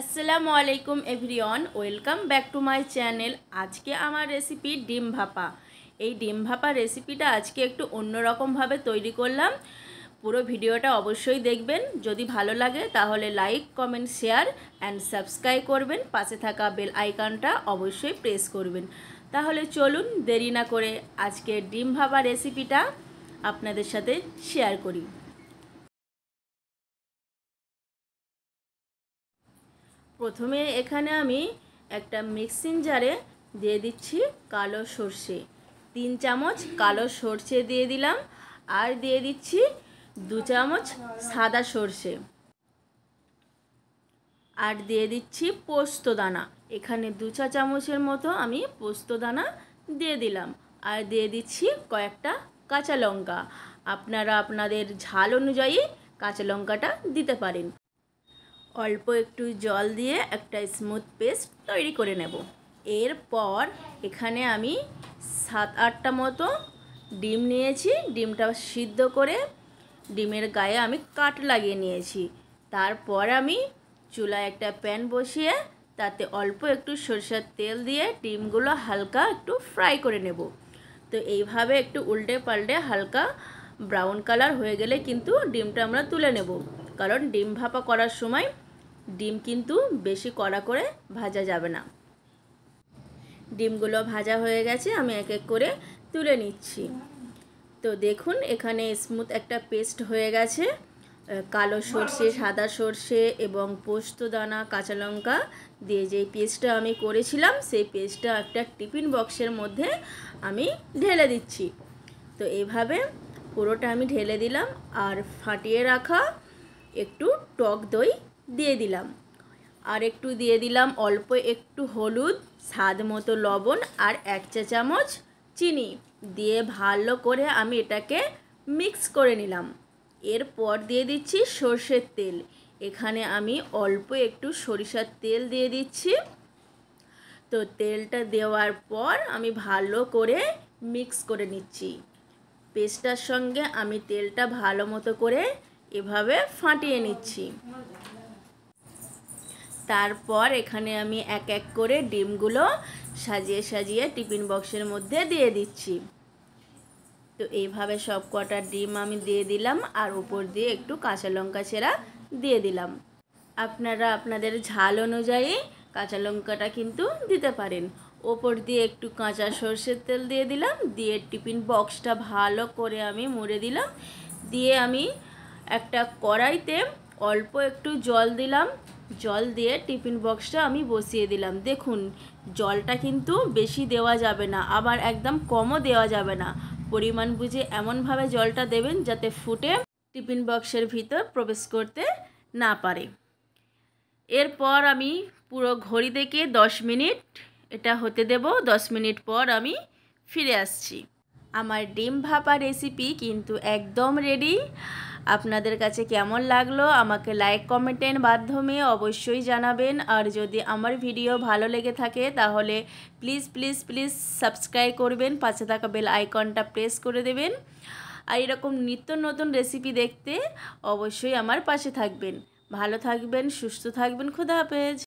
আসসালামু আলাইকুম everyone, welcome back to my channel. আজকে আমার রেসিপি ডিম ভাপা। এই ডিম ভাপা রেসিপিটা আজকে একটু অন্যরকমভাবে তৈরি করলাম। পুরো ভিডিওটা অবশ্যই দেখবেন। যদি ভালো লাগে তাহলে like, comment, share and subscribe করবেন। পাশে থাকা বেল আইকনটা অবশ্যই প্রেস করবেন। তাহলে চলুন দেরি না করে আজকে ডিম ভাপা রেসিপিটা আপনাদের সাথে শেয়ার করি। প্রথমে এখানে আমি একটা মিক্সিং জারে দিয়ে দিচ্ছি কালো সর্ষে। 3 চামচ কালো সর্ষে দিয়ে দিলাম, আর দিয়ে দিচ্ছি 2 চামচ সাদা সর্ষে, আর দিয়ে দিচ্ছি পোস্ত দানা। এখানে 2 চা চামচের মতো আমি পোস্ত দানা দিয়ে দিলাম, আর দিয়ে দিচ্ছি কয়েকটা কাঁচা লঙ্কা। আপনারা আপনাদের ঝাল অনুযায়ী কাঁচা লঙ্কাটা দিতে পারেন। অল্প একটু জল দিয়ে একটা স্মুথ পেস্ট তৈরি করে নেব। এরপর এখানে আমি 7-8টা মতো ডিম নিয়েছি। ডিমটা সিদ্ধ করে ডিমের গায়ে আমি কাট লাগিয়ে নিয়েছি। তারপর আমি চুলায় একটা প্যান বসিয়ে তাতে অল্প একটু সরষের তেল দিয়ে ডিমগুলো হালকা একটু ফ্রাই করে নেব। তো এইভাবে একটু উল্টে পাল্টে হালকা ব্রাউন কালার হয়ে গেলে কিন্তু ডিমটা আমরা তুলে নেব, কারণ ডিম ভাপা করার সময় ডিম কিন্তু বেশি কড়া করে ভাজা যাবে না। ডিমগুলো ভাজা হয়ে গেছে, আমি এক এক করে তুলে নিচ্ছি। তো দেখুন এখানে স্মুথ একটা পেস্ট হয়ে গেছে। কালো সর্ষে, সাদা সর্ষে এবং পোস্ত দানা, কাঁচা লঙ্কা দিয়ে যেই পেস্টটা আমি করেছিলাম সেই পেস্টটা একটা টিফিন বক্সের মধ্যে আমি ঢেলে দিচ্ছি। তো এইভাবে পুরোটা আমি ঢেলে দিলাম, আর ফাটিয়ে রাখা একটু টক দই দিয়ে দিলাম, আর একটু দিয়ে দিলাম অল্প একটু হলুদ, স্বাদ মতো লবণ, আর 1 চা চামচ চিনি দিয়ে ভালো করে আমি এটাকে মিক্স করে নিলাম। এরপর দিয়ে দিচ্ছি সর্ষের তেল। এখানে আমি অল্প একটু সরিষার তেল দিয়ে দিচ্ছি। তো তেলটা দেওয়ার পর আমি ভালো করে মিক্স করে নিচ্ছি। পেস্টটার সঙ্গে আমি তেলটা ভালো মতো করে এভাবে ফাটিয়ে নিচ্ছি। তারপর এখানে আমি এক এক করে ডিমগুলো সাজিয়ে সাজিয়ে টিফিন বক্সের মধ্যে দিয়ে দিচ্ছি। তো এইভাবে সব কটা ডিম আমি দিয়ে দিলাম, আর উপর দিয়ে একটু কাঁচা লঙ্কা চেরা দিয়ে দিলাম। আপনারা আপনাদের ঝাল অনুযায়ী কাঁচা লঙ্কাটা কিন্তু দিতে পারেন। ওপর দিয়ে একটু কাঁচা সর্ষের তেল দিয়ে দিলাম, দিয়ে টিফিন বক্সটা ভালো করে আমি মুড়ে দিলাম। দিয়ে আমি একটা কড়াইতে অল্প একটু জল দিলাম। জল দিয়ে টিফিন বক্সটা আমি বসিয়ে দিলাম। দেখুন জলটা কিন্তু বেশি দেওয়া যাবে না, আবার একদম কমও দেওয়া যাবে না। পরিমাণ বুঝে এমনভাবে জলটা দেবেন যাতে ফুটে টিফিন বক্সের ভিতর প্রবেশ করতে না পারে। এরপর আমি পুরো ঘড়ি দেখে 10 মিনিট এটা হতে দেব। 10 মিনিট পর আমি ফিরে আসছি। আমার ডিম ভাপা রেসিপি কিন্তু একদম রেডি। আপনাদের কাছে কেমন লাগলো আমাকে লাইক কমেন্টের মাধ্যমে অবশ্যই জানাবেন। আর যদি আমার ভিডিও ভালো লেগে থাকে তাহলে প্লিজ প্লিজ প্লিজ সাবস্ক্রাইব করবেন, পাশে থাকা বেল আইকনটা প্রেস করে দেবেন। আর এরকম নিত্য নতুন রেসিপি দেখতে অবশ্যই আমার পাশে থাকবেন। ভালো থাকবেন, সুস্থ থাকবেন। খোদা হাফেজ।